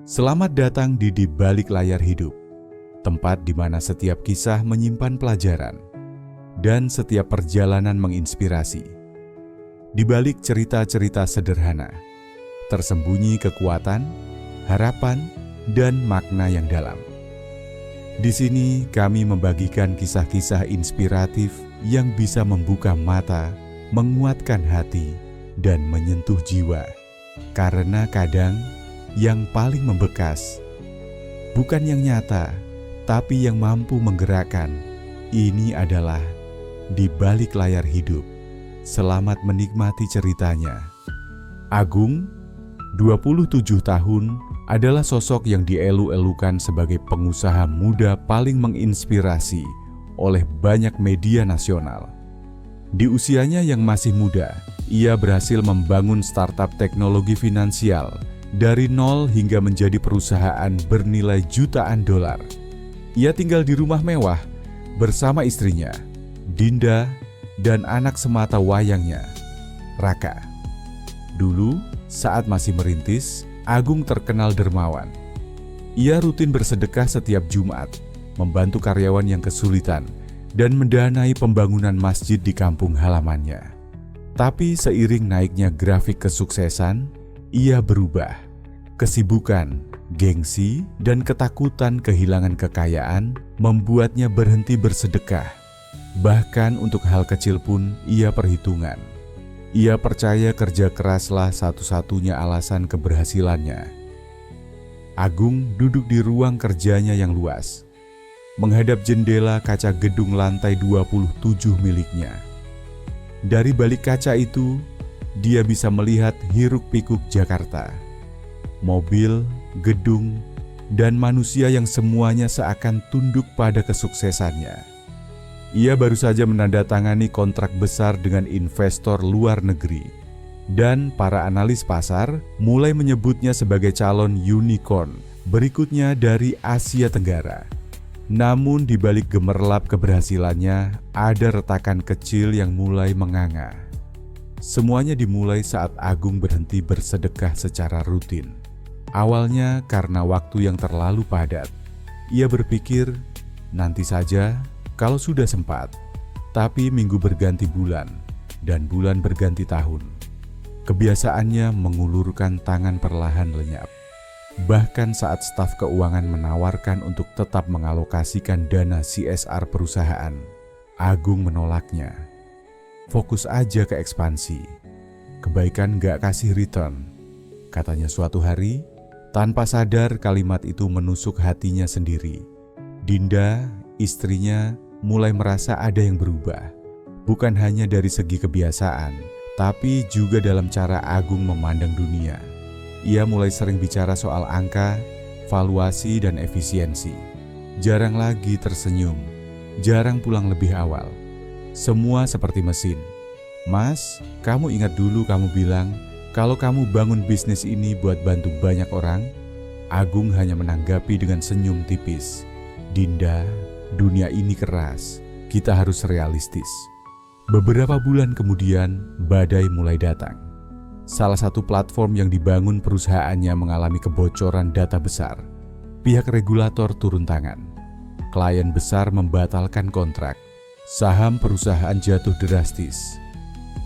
Selamat datang di Balik Layar Hidup, tempat di mana setiap kisah menyimpan pelajaran dan setiap perjalanan menginspirasi. Di balik cerita-cerita sederhana, tersembunyi kekuatan, harapan, dan makna yang dalam. Di sini kami membagikan kisah-kisah inspiratif yang bisa membuka mata, menguatkan hati, dan menyentuh jiwa. Karena kadang yang paling membekas bukan yang nyata, tapi yang mampu menggerakkan. Ini adalah Di Balik Layar Hidup. Selamat menikmati ceritanya. Agung, 27 tahun, adalah sosok yang dielu-elukan sebagai pengusaha muda paling menginspirasi oleh banyak media nasional. Di usianya yang masih muda, ia berhasil membangun startup teknologi finansial dari nol hingga menjadi perusahaan bernilai jutaan dolar. Ia tinggal di rumah mewah bersama istrinya, Dinda, dan anak semata wayangnya, Raka. Dulu, saat masih merintis, Agung terkenal dermawan. Ia rutin bersedekah setiap Jumat, membantu karyawan yang kesulitan, dan mendanai pembangunan masjid di kampung halamannya. Tapi seiring naiknya grafik kesuksesan, ia berubah. Kesibukan, gengsi, dan ketakutan kehilangan kekayaan membuatnya berhenti bersedekah. Bahkan untuk hal kecil pun ia perhitungan. Ia percaya kerja keraslah satu-satunya alasan keberhasilannya. Agung duduk di ruang kerjanya yang luas, menghadap jendela kaca gedung lantai 27 miliknya. Dari balik kaca itu, dia bisa melihat hiruk-pikuk Jakarta. Mobil, gedung, dan manusia yang semuanya seakan tunduk pada kesuksesannya. Ia baru saja menandatangani kontrak besar dengan investor luar negeri, dan para analis pasar mulai menyebutnya sebagai calon unicorn berikutnya dari Asia Tenggara. Namun di balik gemerlap keberhasilannya, ada retakan kecil yang mulai menganga. Semuanya dimulai saat Agung berhenti bersedekah secara rutin. Awalnya karena waktu yang terlalu padat. Ia berpikir, nanti saja kalau sudah sempat. Tapi minggu berganti bulan, dan bulan berganti tahun. Kebiasaannya mengulurkan tangan perlahan lenyap. Bahkan saat staf keuangan menawarkan untuk tetap mengalokasikan dana CSR perusahaan, Agung menolaknya. Fokus aja ke ekspansi. Kebaikan gak kasih return, katanya suatu hari. Tanpa sadar kalimat itu menusuk hatinya sendiri. Dinda, istrinya, mulai merasa ada yang berubah. Bukan hanya dari segi kebiasaan, tapi juga dalam cara Agung memandang dunia. Ia mulai sering bicara soal angka, valuasi, dan efisiensi. Jarang lagi tersenyum, jarang pulang lebih awal. Semua seperti mesin. Mas, kamu ingat dulu kamu bilang, kalau kamu bangun bisnis ini buat bantu banyak orang? Agung hanya menanggapi dengan senyum tipis. Dinda, dunia ini keras. Kita harus realistis. Beberapa bulan kemudian, badai mulai datang. Salah satu platform yang dibangun perusahaannya mengalami kebocoran data besar. Pihak regulator turun tangan. Klien besar membatalkan kontrak. Saham perusahaan jatuh drastis.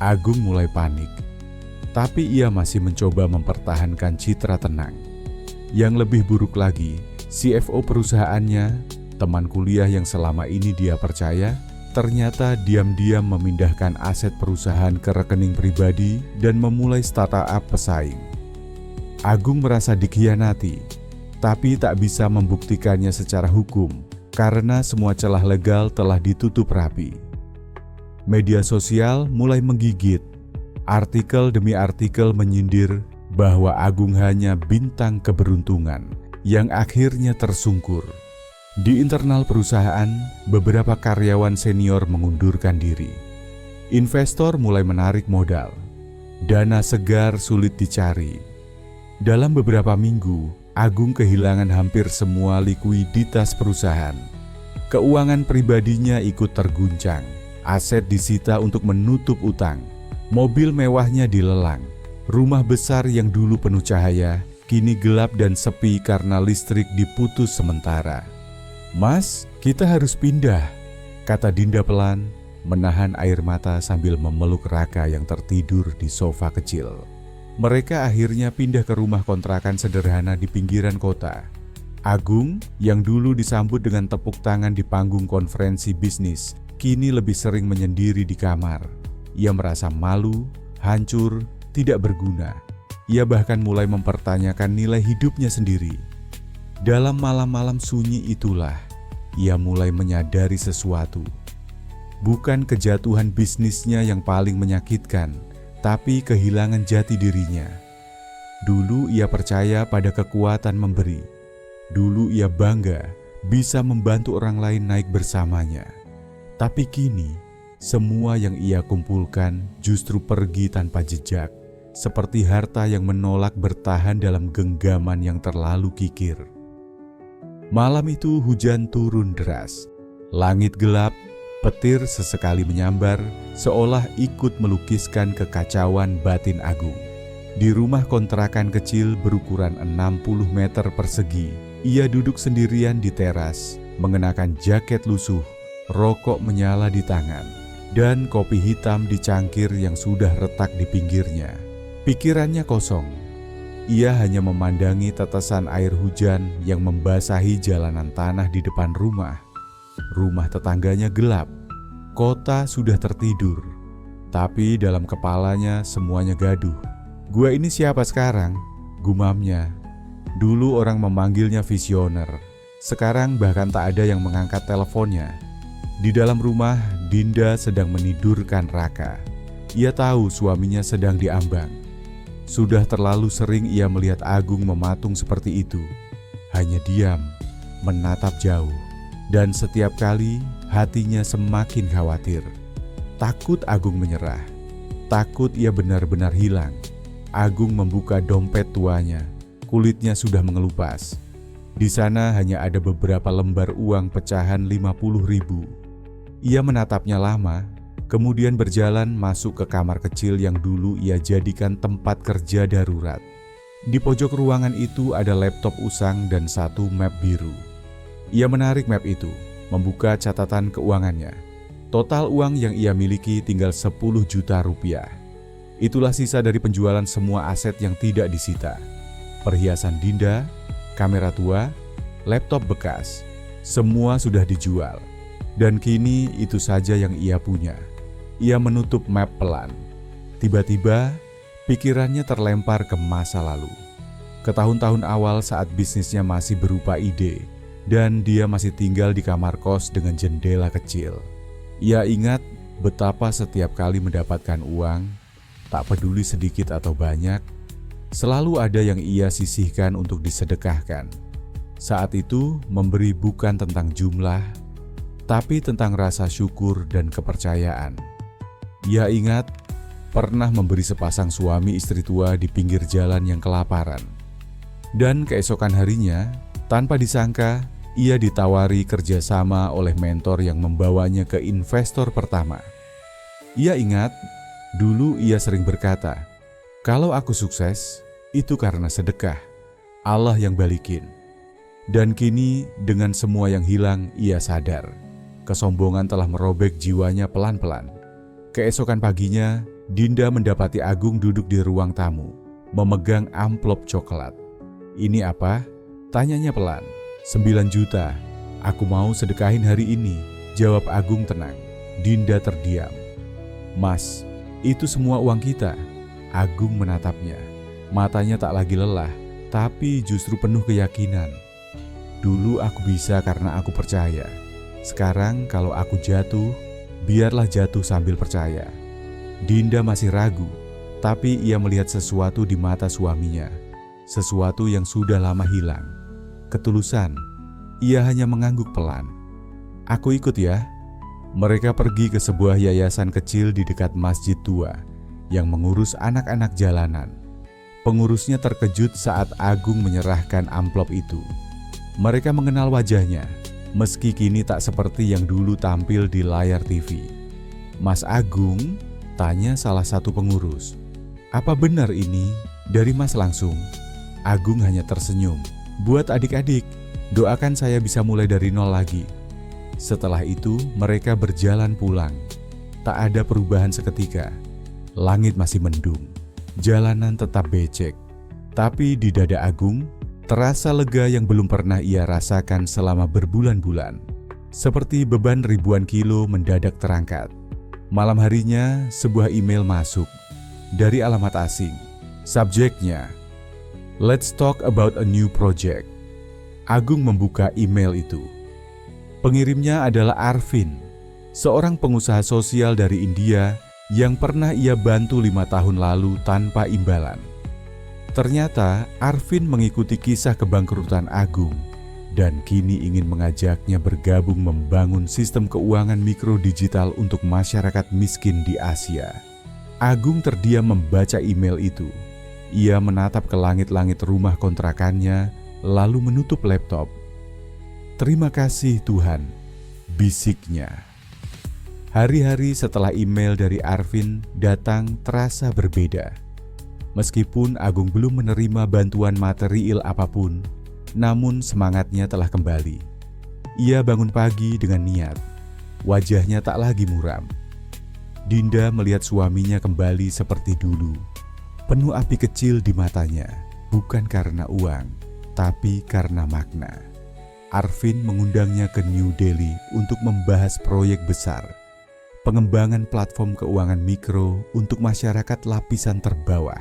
Agung mulai panik. Tapi ia masih mencoba mempertahankan citra tenang. Yang lebih buruk lagi, CFO perusahaannya, teman kuliah yang selama ini dia percaya, ternyata diam-diam memindahkan aset perusahaan ke rekening pribadi dan memulai startup pesaing. Agung merasa dikhianati, tapi tak bisa membuktikannya secara hukum karena semua celah legal telah ditutup rapi. Media sosial mulai menggigit. Artikel demi artikel menyindir bahwa Agung hanya bintang keberuntungan yang akhirnya tersungkur. Di internal perusahaan, beberapa karyawan senior mengundurkan diri. Investor mulai menarik modal. Dana segar sulit dicari. Dalam beberapa minggu, Agung kehilangan hampir semua likuiditas perusahaan. Keuangan pribadinya ikut terguncang. Aset disita untuk menutup utang. Mobil mewahnya dilelang. Rumah besar yang dulu penuh cahaya kini gelap dan sepi karena listrik diputus sementara. "Mas, kita harus pindah," kata Dinda pelan, menahan air mata sambil memeluk Raka yang tertidur di sofa kecil. Mereka akhirnya pindah ke rumah kontrakan sederhana di pinggiran kota. Agung, yang dulu disambut dengan tepuk tangan di panggung konferensi bisnis, kini lebih sering menyendiri di kamar. Ia merasa malu, hancur, tidak berguna. Ia bahkan mulai mempertanyakan nilai hidupnya sendiri. Dalam malam-malam sunyi itulah, ia mulai menyadari sesuatu. Bukan kejatuhan bisnisnya yang paling menyakitkan, tapi kehilangan jati dirinya. Dulu ia percaya pada kekuatan memberi. Dulu ia bangga bisa membantu orang lain naik bersamanya. Tapi kini, semua yang ia kumpulkan justru pergi tanpa jejak, seperti harta yang menolak bertahan dalam genggaman yang terlalu kikir. Malam itu hujan turun deras. Langit gelap, petir sesekali menyambar, seolah ikut melukiskan kekacauan batin Agung. Di rumah kontrakan kecil berukuran 60 meter persegi, ia duduk sendirian di teras, mengenakan jaket lusuh, rokok menyala di tangan, dan kopi hitam di cangkir yang sudah retak di pinggirnya. Pikirannya kosong. Ia hanya memandangi tetesan air hujan yang membasahi jalanan tanah di depan rumah. Rumah tetangganya gelap. Kota sudah tertidur. Tapi dalam kepalanya semuanya gaduh. "Gua ini siapa sekarang?" gumamnya. Dulu orang memanggilnya visioner. Sekarang bahkan tak ada yang mengangkat teleponnya. Di dalam rumah, Dinda sedang menidurkan Raka. Ia tahu suaminya sedang diambang. Sudah terlalu sering ia melihat Agung mematung seperti itu. Hanya diam, menatap jauh. Dan setiap kali hatinya semakin khawatir. Takut Agung menyerah. Takut ia benar-benar hilang. Agung membuka dompet tuanya. Kulitnya sudah mengelupas. Di sana hanya ada beberapa lembar uang pecahan 50.000. Ia menatapnya lama, kemudian berjalan masuk ke kamar kecil yang dulu ia jadikan tempat kerja darurat. Di pojok ruangan itu ada laptop usang dan satu map biru. Ia menarik map itu, membuka catatan keuangannya. Total uang yang ia miliki tinggal 10 juta rupiah. Itulah sisa dari penjualan semua aset yang tidak disita. Perhiasan Dinda, kamera tua, laptop bekas, semua sudah dijual. Dan kini itu saja yang ia punya. Ia menutup map pelan. Tiba-tiba, pikirannya terlempar ke masa lalu. Ke tahun-tahun awal saat bisnisnya masih berupa ide, dan dia masih tinggal di kamar kos dengan jendela kecil. Ia ingat betapa setiap kali mendapatkan uang, tak peduli sedikit atau banyak, selalu ada yang ia sisihkan untuk disedekahkan. Saat itu, memberi bukan tentang jumlah, tapi tentang rasa syukur dan kepercayaan. Ia ingat pernah memberi sepasang suami istri tua di pinggir jalan yang kelaparan. Dan keesokan harinya, tanpa disangka, ia ditawari kerjasama oleh mentor yang membawanya ke investor pertama. Ia ingat, dulu ia sering berkata, "Kalau aku sukses, itu karena sedekah, Allah yang balikin." Dan kini dengan semua yang hilang, ia sadar. Kesombongan telah merobek jiwanya pelan-pelan. Keesokan paginya, Dinda mendapati Agung duduk di ruang tamu, memegang amplop coklat. "Ini apa?" tanyanya pelan. 9 juta, aku mau sedekahin hari ini, jawab Agung tenang. Dinda terdiam. "Mas, itu semua uang kita." Agung menatapnya. Matanya tak lagi lelah, tapi justru penuh keyakinan. "Dulu aku bisa karena aku percaya. Sekarang kalau aku jatuh, biarlah jatuh sambil percaya." Dinda masih ragu, tapi ia melihat sesuatu di mata suaminya. Sesuatu yang sudah lama hilang. Ketulusan. Ia hanya mengangguk pelan. "Aku ikut ya." Mereka pergi ke sebuah yayasan kecil di dekat masjid tua yang mengurus anak-anak jalanan. Pengurusnya terkejut saat Agung menyerahkan amplop itu. Mereka mengenal wajahnya, meski kini tak seperti yang dulu tampil di layar TV. "Mas Agung?" tanya salah satu pengurus. "Apa benar ini dari Mas langsung?" Agung hanya tersenyum. "Buat adik-adik, doakan saya bisa mulai dari nol lagi." Setelah itu, mereka berjalan pulang. Tak ada perubahan seketika. Langit masih mendung. Jalanan tetap becek. Tapi di dada Agung, terasa lega yang belum pernah ia rasakan selama berbulan-bulan. Seperti beban ribuan kilo mendadak terangkat. Malam harinya, sebuah email masuk. Dari alamat asing. Subjeknya, "Let's talk about a new project." Agung membuka email itu. Pengirimnya adalah Arvin, seorang pengusaha sosial dari India yang pernah ia bantu 5 tahun lalu tanpa imbalan. Ternyata Arvin mengikuti kisah kebangkrutan Agung dan kini ingin mengajaknya bergabung membangun sistem keuangan mikro digital untuk masyarakat miskin di Asia. Agung terdiam membaca email itu. Ia menatap ke langit-langit rumah kontrakannya, lalu menutup laptop. "Terima kasih Tuhan," bisiknya. Hari-hari setelah email dari Arvin datang terasa berbeda. Meskipun Agung belum menerima bantuan material apapun, namun semangatnya telah kembali. Ia bangun pagi dengan niat. Wajahnya tak lagi muram. Dinda melihat suaminya kembali seperti dulu. Penuh api kecil di matanya, bukan karena uang, tapi karena makna. Arvin mengundangnya ke New Delhi untuk membahas proyek besar, pengembangan platform keuangan mikro untuk masyarakat lapisan terbawah,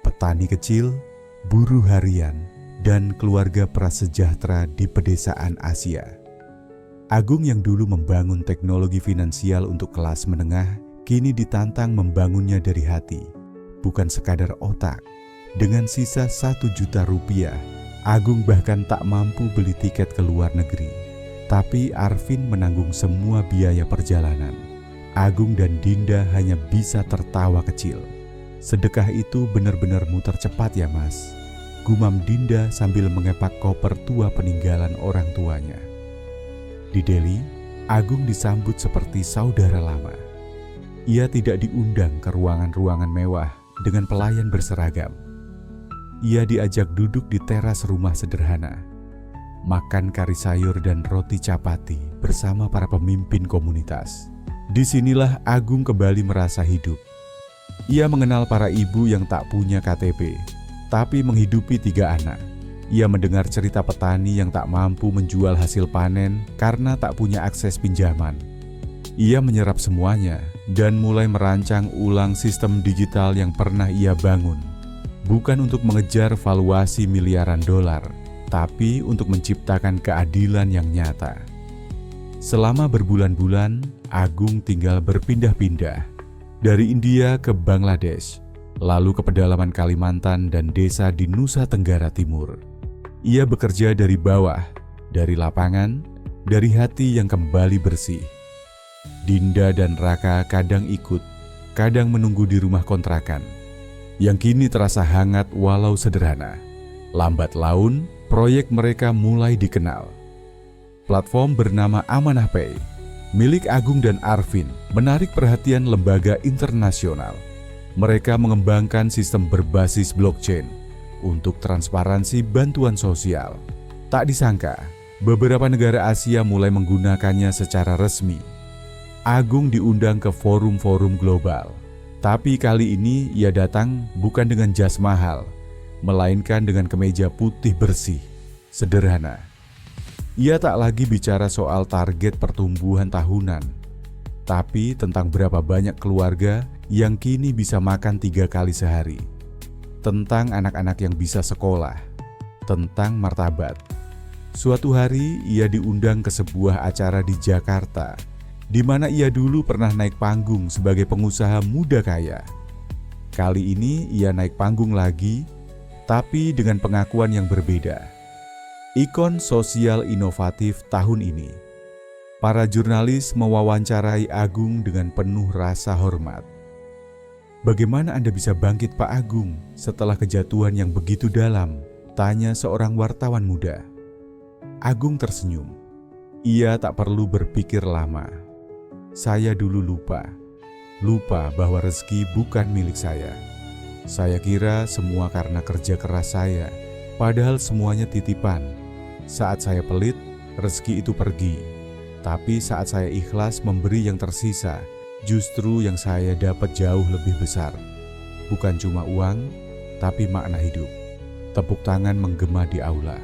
petani kecil, buruh harian, dan keluarga prasejahtera di pedesaan Asia. Agung yang dulu membangun teknologi finansial untuk kelas menengah, kini ditantang membangunnya dari hati, bukan sekadar otak. Dengan sisa 1 juta rupiah, Agung bahkan tak mampu beli tiket ke luar negeri. Tapi Arvin menanggung semua biaya perjalanan. Agung dan Dinda hanya bisa tertawa kecil. "Sedekah itu benar-benar muter cepat ya mas," gumam Dinda sambil mengepak koper tua peninggalan orang tuanya. Di Delhi, Agung disambut seperti saudara lama. Ia tidak diundang ke ruangan-ruangan mewah dengan pelayan berseragam. Ia diajak duduk di teras rumah sederhana, makan kari sayur dan roti chapati bersama para pemimpin komunitas. Disinilah Agung kembali merasa hidup. Ia mengenal para ibu yang tak punya KTP, tapi menghidupi 3 anak. Ia mendengar cerita petani yang tak mampu menjual hasil panen karena tak punya akses pinjaman. Ia menyerap semuanya dan mulai merancang ulang sistem digital yang pernah ia bangun. Bukan untuk mengejar valuasi miliaran dolar, tapi untuk menciptakan keadilan yang nyata. Selama berbulan-bulan, Agung tinggal berpindah-pindah. Dari India ke Bangladesh, lalu ke pedalaman Kalimantan dan desa di Nusa Tenggara Timur. Ia bekerja dari bawah, dari lapangan, dari hati yang kembali bersih. Dinda dan Raka kadang ikut, kadang menunggu di rumah kontrakan, yang kini terasa hangat walau sederhana. Lambat laun, proyek mereka mulai dikenal. Platform bernama Amanah Pay, milik Agung dan Arvin, menarik perhatian lembaga internasional. Mereka mengembangkan sistem berbasis blockchain untuk transparansi bantuan sosial. Tak disangka, beberapa negara Asia mulai menggunakannya secara resmi. Agung diundang ke forum-forum global. Tapi kali ini ia datang bukan dengan jas mahal, melainkan dengan kemeja putih bersih, sederhana. Ia tak lagi bicara soal target pertumbuhan tahunan, tapi tentang berapa banyak keluarga yang kini bisa makan 3 kali sehari, tentang anak-anak yang bisa sekolah, tentang martabat. Suatu hari ia diundang ke sebuah acara di Jakarta, di mana ia dulu pernah naik panggung sebagai pengusaha muda kaya. Kali ini ia naik panggung lagi, tapi dengan pengakuan yang berbeda. Ikon sosial inovatif tahun ini. Para jurnalis mewawancarai Agung dengan penuh rasa hormat. "Bagaimana Anda bisa bangkit Pak Agung setelah kejatuhan yang begitu dalam?" tanya seorang wartawan muda. Agung tersenyum. Ia tak perlu berpikir lama. "Saya dulu lupa bahwa rezeki bukan milik saya. Saya kira semua karena kerja keras saya Padahal semuanya titipan. Saat saya pelit, rezeki itu pergi. Tapi saat saya ikhlas memberi yang tersisa, justru yang saya dapat jauh lebih besar. Bukan cuma uang, tapi makna hidup. Tepuk tangan menggema di aula.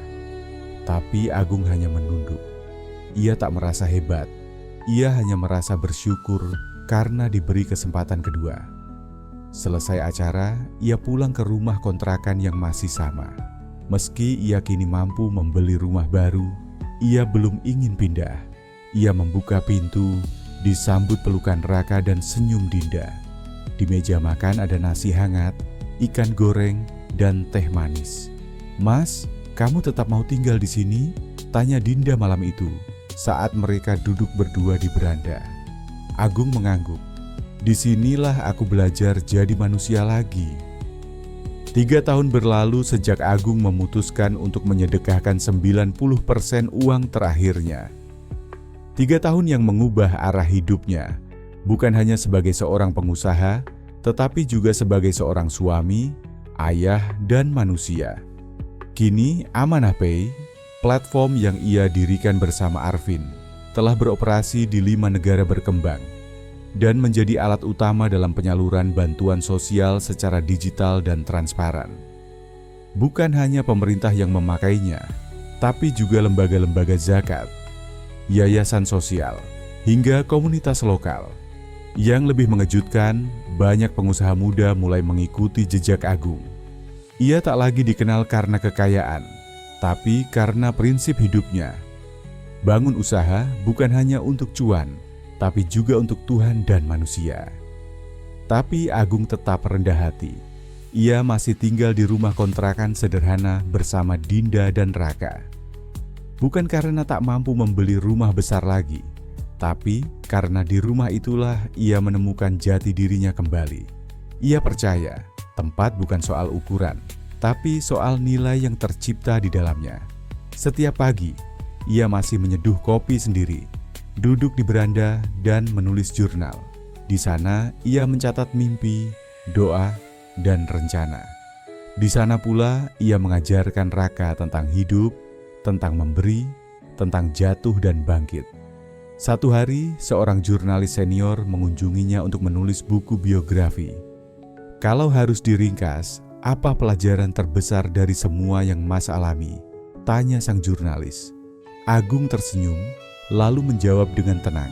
Tapi Agung hanya menunduk. Ia tak merasa hebat. Ia hanya merasa bersyukur karena diberi kesempatan kedua. Selesai acara, ia pulang ke rumah kontrakan yang masih sama. Meski ia kini mampu membeli rumah baru, ia belum ingin pindah. Ia membuka pintu, disambut pelukan Raka dan senyum Dinda. Di meja makan ada nasi hangat, ikan goreng, dan teh manis. "Mas, kamu tetap mau tinggal di sini?" tanya Dinda malam itu saat mereka duduk berdua di beranda. Agung mengangguk. "Disinilah aku belajar jadi manusia lagi." 3 tahun berlalu sejak Agung memutuskan untuk menyedekahkan 90% uang terakhirnya. 3 tahun yang mengubah arah hidupnya, bukan hanya sebagai seorang pengusaha, tetapi juga sebagai seorang suami, ayah, dan manusia. Kini Amanah Pay, platform yang ia dirikan bersama Arvin, telah beroperasi di 5 negara berkembang dan menjadi alat utama dalam penyaluran bantuan sosial secara digital dan transparan. Bukan hanya pemerintah yang memakainya, tapi juga lembaga-lembaga zakat, yayasan sosial, hingga komunitas lokal. Yang lebih mengejutkan, banyak pengusaha muda mulai mengikuti jejak Agung. Ia tak lagi dikenal karena kekayaan, tapi karena prinsip hidupnya. Bangun usaha bukan hanya untuk cuan, tapi juga untuk Tuhan dan manusia. Tapi Agung tetap rendah hati. Ia masih tinggal di rumah kontrakan sederhana bersama Dinda dan Raka. Bukan karena tak mampu membeli rumah besar lagi, tapi karena di rumah itulah ia menemukan jati dirinya kembali. Ia percaya tempat bukan soal ukuran, tapi soal nilai yang tercipta di dalamnya. Setiap pagi, ia masih menyeduh kopi sendiri, duduk di beranda dan menulis jurnal. Di sana ia mencatat mimpi, doa, dan rencana. Di sana pula ia mengajarkan Raka tentang hidup, tentang memberi, tentang jatuh dan bangkit. Satu hari, seorang jurnalis senior mengunjunginya untuk menulis buku biografi. "Kalau harus diringkas, apa pelajaran terbesar dari semua yang Mas alami?" tanya sang jurnalis. Agung tersenyum, lalu menjawab dengan tenang,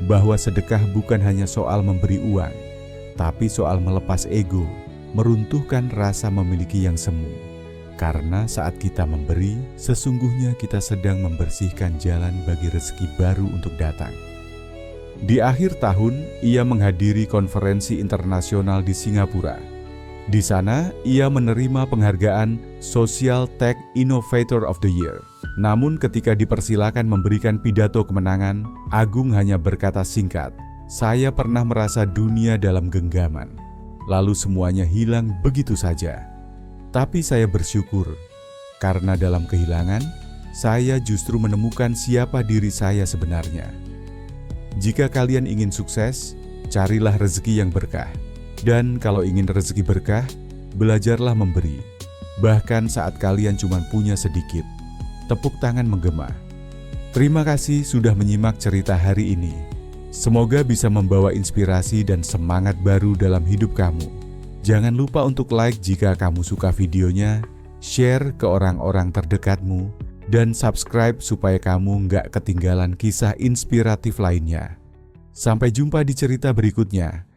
bahwa sedekah bukan hanya soal memberi uang, tapi soal melepas ego, meruntuhkan rasa memiliki yang semu. Karena saat kita memberi, sesungguhnya kita sedang membersihkan jalan bagi rezeki baru untuk datang. Di akhir tahun, ia menghadiri konferensi internasional di Singapura. Di sana, ia menerima penghargaan Social Tech Innovator of the Year. Namun ketika dipersilakan memberikan pidato kemenangan, Agung hanya berkata singkat, "Saya pernah merasa dunia dalam genggaman, lalu semuanya hilang begitu saja. Tapi saya bersyukur, karena dalam kehilangan, saya justru menemukan siapa diri saya sebenarnya." Jika kalian ingin sukses, carilah rezeki yang berkah. Dan kalau ingin rezeki berkah, belajarlah memberi. Bahkan saat kalian cuma punya sedikit. Tepuk tangan menggema. Terima kasih sudah menyimak cerita hari ini. Semoga bisa membawa inspirasi dan semangat baru dalam hidup kamu. Jangan lupa untuk like jika kamu suka videonya, share ke orang-orang terdekatmu, dan subscribe supaya kamu nggak ketinggalan kisah inspiratif lainnya. Sampai jumpa di cerita berikutnya.